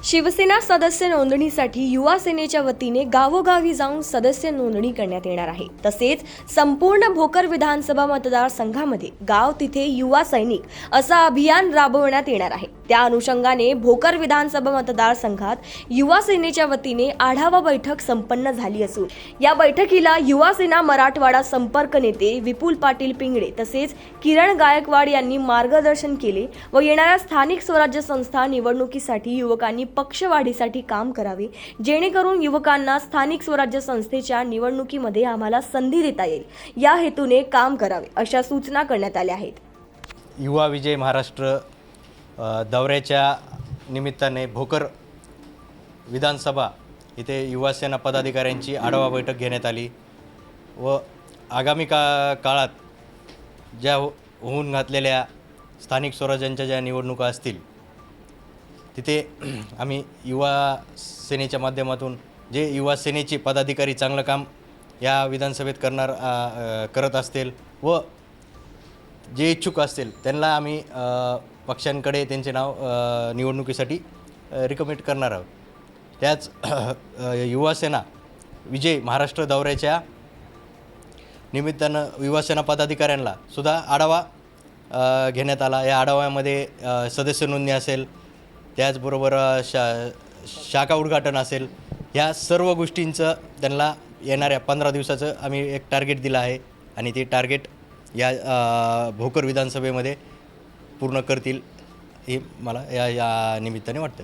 शिवसेना सदस्य नोंदणीसाठी युवा सेनेच्या वतीने गावोगावी जाऊन सदस्य नोंदणी करण्यात येणार आहे। तसेच संपूर्ण भोकर विधानसभा मतदारसंघामध्ये गाव तिथे युवा सैनिक असं अभियान राबवण्यात येणार आहे। त्या अनुषंगाने भोकर विधानसभा मतदारसंघात युवा सेनेच्या वतीने आढावा बैठक संपन्न झाली असून या बैठकीला युवा सेना मराठवाडा संपर्क नेते विपुल पाटील पिंगळे तसेच किरण गायकवाड यांनी मार्गदर्शन केले व येणाऱ्या स्थानिक स्वराज्य संस्था निवडणुकीसाठी युवकांनी पक्षवाढीसाठी काम करावे, जेणेकरून युवकांना स्थानिक स्वराज्य संस्थेच्या निवडणुकीमध्ये आम्हाला संधी देता येईल, या हेतूने काम करावे अशा सूचना करण्यात आल्या आहेत। युवा विजय महाराष्ट्र दौऱ्याच्या निमित्ताने भोकर विधानसभा इथे युवा सेना पदाधिकाऱ्यांची आढावा बैठक घेण्यात आली व आगामी काळात ज्या होऊन घातलेल्या स्थानिक स्वराज्यांच्या ज्या निवडणुका असतील तिथे आम्ही युवा सेनेच्या माध्यमातून जे युवा सेनेचे पदाधिकारी चांगलं काम या विधानसभेत करत असतील व जे इच्छुक असतील त्यांना आम्ही पक्षांकडे त्यांचे नाव निवडणुकीसाठी रिकमेंड करणार आहोत। त्याच युवा सेना विजय महाराष्ट्र दौऱ्याच्या निमित्तानं युवा सेना पदाधिकाऱ्यांना सुद्धा आढावा घेण्यात आला। या आढाव्यामध्ये सदस्य नोंदणी असेल, त्याचबरोबर शाखा उद्घाटन असेल, ह्या सर्व गोष्टींचं त्यांना येणाऱ्या 15 दिवसाचं आम्ही एक टार्गेट दिलं आहे आणि ते टार्गेट या भोकर विधानसभेमध्ये पूर्ण करतील हे मला या निमित्ताने वाटतं।